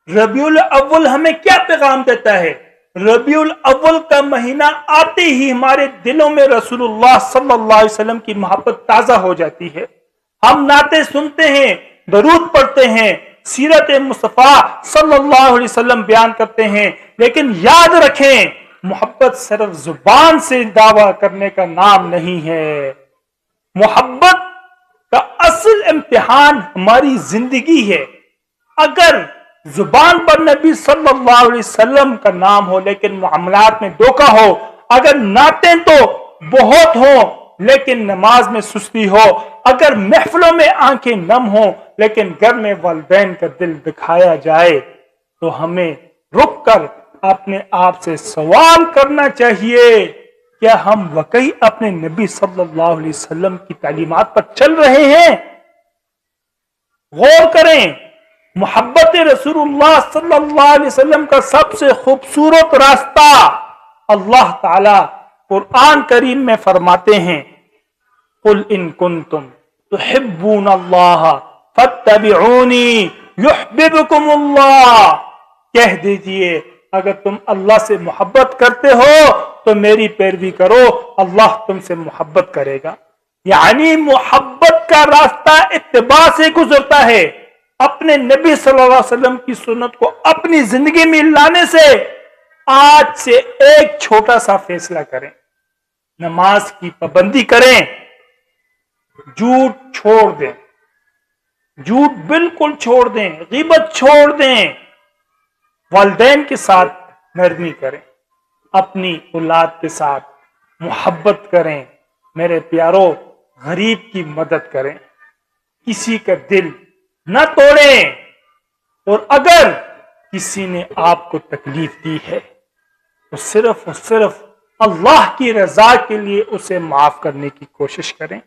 ربیع الاول ہمیں کیا پیغام دیتا ہے؟ ربیع الاول کا مہینہ آتے ہی ہمارے دلوں میں رسول اللہ صلی اللہ علیہ وسلم کی محبت تازہ ہو جاتی ہے. ہم نعتیں سنتے ہیں، درود پڑھتے ہیں، سیرت مصطفیٰ صلی اللہ علیہ وسلم بیان کرتے ہیں، لیکن یاد رکھیں محبت صرف زبان سے دعویٰ کرنے کا نام نہیں ہے. محبت کا اصل امتحان ہماری زندگی ہے. اگر زبان پر نبی صلی اللہ علیہ وسلم کا نام ہو لیکن معاملات میں دھوکہ ہو، اگر نعتیں تو بہت ہوں لیکن نماز میں سستی ہو، اگر محفلوں میں آنکھیں نم ہوں لیکن گھر میں والدین کا دل دکھایا جائے، تو ہمیں رک کر اپنے آپ سے سوال کرنا چاہیے، کیا ہم واقعی اپنے نبی صلی اللہ علیہ وسلم کی تعلیمات پر چل رہے ہیں؟ غور کریں. محبت رسول اللہ صلی اللہ علیہ وسلم کا سب سے خوبصورت راستہ اللہ تعالی قرآن کریم میں فرماتے ہیں، قل ان کنتم تحبون اللہ فاتبعونی یحببکم اللہ. کہہ دیجئے اگر تم اللہ سے محبت کرتے ہو تو میری پیروی کرو، اللہ تم سے محبت کرے گا. یعنی محبت کا راستہ اتباع سے گزرتا ہے. اپنے نبی صلی اللہ علیہ وسلم کی سنت کو اپنی زندگی میں لانے سے آج سے ایک چھوٹا سا فیصلہ کریں، نماز کی پابندی کریں، جھوٹ چھوڑ دیں، جھوٹ بالکل چھوڑ دیں، غیبت چھوڑ دیں، والدین کے ساتھ نرمی کریں، اپنی اولاد کے ساتھ محبت کریں. میرے پیارو، غریب کی مدد کریں، کسی کا دل نہ توڑیں، اور اگر کسی نے آپ کو تکلیف دی ہے تو صرف اور صرف اللہ کی رضا کے لیے اسے معاف کرنے کی کوشش کریں.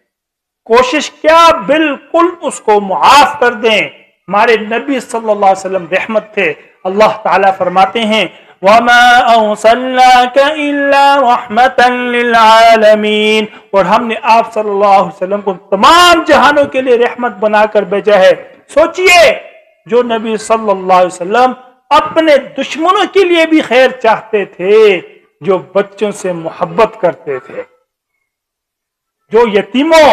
کوشش کیا، بالکل اس کو معاف کر دیں. ہمارے نبی صلی اللہ علیہ وسلم رحمت تھے. اللہ تعالیٰ فرماتے ہیں وَمَا أَرْسَلْنَاكَ إِلَّا رَحْمَةً لِلْعَالَمِينَ، اور ہم نے آپ صلی اللہ علیہ وسلم کو تمام جہانوں کے لیے رحمت بنا کر بھیجا ہے. سوچئے، جو نبی صلی اللہ علیہ وسلم اپنے دشمنوں کے لیے بھی خیر چاہتے تھے، جو بچوں سے محبت کرتے تھے، جو یتیموں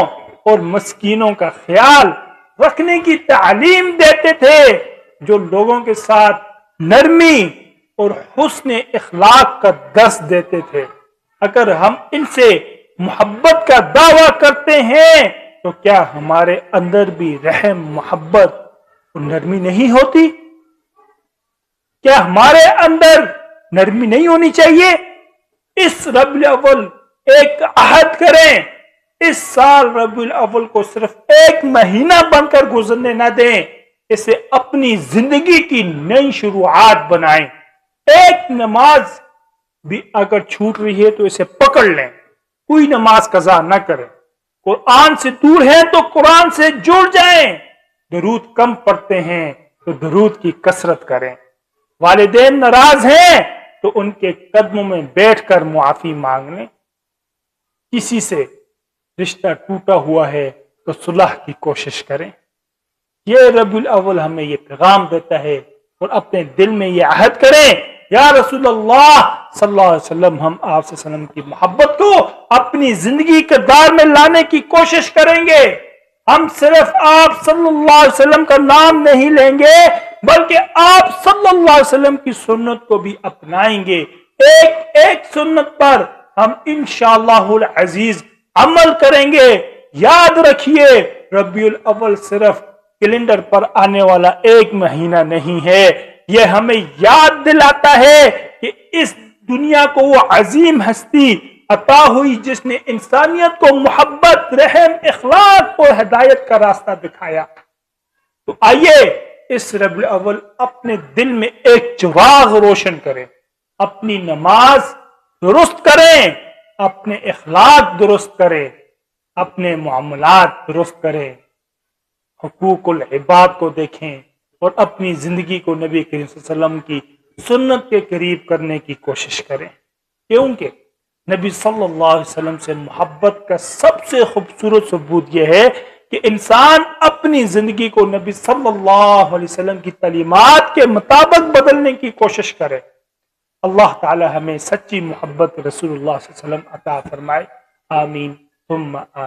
اور مسکینوں کا خیال رکھنے کی تعلیم دیتے تھے، جو لوگوں کے ساتھ نرمی اور حسن اخلاق کا درس دیتے تھے، اگر ہم ان سے محبت کا دعویٰ کرتے ہیں تو کیا ہمارے اندر بھی رحم، محبت اور نرمی نہیں ہوتی؟ کیا ہمارے اندر نرمی نہیں ہونی چاہیے؟ اس ربیع الاول ایک عہد کریں، اس سال ربیع الاول کو صرف ایک مہینہ بن کر گزرنے نہ دیں، اسے اپنی زندگی کی نئی شروعات بنائیں. ایک نماز بھی اگر چھوٹ رہی ہے تو اسے پکڑ لیں، کوئی نماز قضا نہ کریں. قرآن سے دور ہیں تو قرآن سے جڑ جائیں. درود کم پڑھتے ہیں تو درود کی کثرت کریں. والدین ناراض ہیں تو ان کے قدموں میں بیٹھ کر معافی مانگ لیں. کسی سے رشتہ ٹوٹا ہوا ہے تو صلح کی کوشش کریں. یہ ربیع الاول ہمیں یہ پیغام دیتا ہے، اور اپنے دل میں یہ عہد کریں، یا رسول اللہ صلی اللہ علیہ وسلم، ہم آپ صلی اللہ علیہ وسلم کی محبت کو اپنی زندگی کے دار میں لانے کی کوشش کریں گے. ہم صرف آپ صلی اللہ علیہ وسلم کا نام نہیں لیں گے بلکہ آپ صلی اللہ علیہ وسلم کی سنت کو بھی اپنائیں گے. ایک ایک سنت پر ہم انشاءاللہ العزیز عمل کریں گے. یاد رکھیے، ربیع الاول صرف کیلنڈر پر آنے والا ایک مہینہ نہیں ہے، یہ ہمیں یاد دلاتا ہے کہ اس دنیا کو وہ عظیم ہستی عطا ہوئی جس نے انسانیت کو محبت، رحم، اخلاق اور ہدایت کا راستہ دکھایا. تو آئیے اس ربیع الاول اپنے دل میں ایک چراغ روشن کریں، اپنی نماز درست کریں، اپنے اخلاق درست کریں، اپنے معاملات درست کریں، حقوق العباد کو دیکھیں، اور اپنی زندگی کو نبی کریم صلی اللہ علیہ وسلم کی سنت کے قریب کرنے کی کوشش کریں. کیونکہ نبی صلی اللہ علیہ وسلم سے محبت کا سب سے خوبصورت ثبوت یہ ہے کہ انسان اپنی زندگی کو نبی صلی اللہ علیہ وسلم کی تعلیمات کے مطابق بدلنے کی کوشش کرے۔ اللہ تعالی ہمیں سچی محبت رسول اللہ صلی اللہ علیہ وسلم عطا فرمائے، آمین ثم آمین۔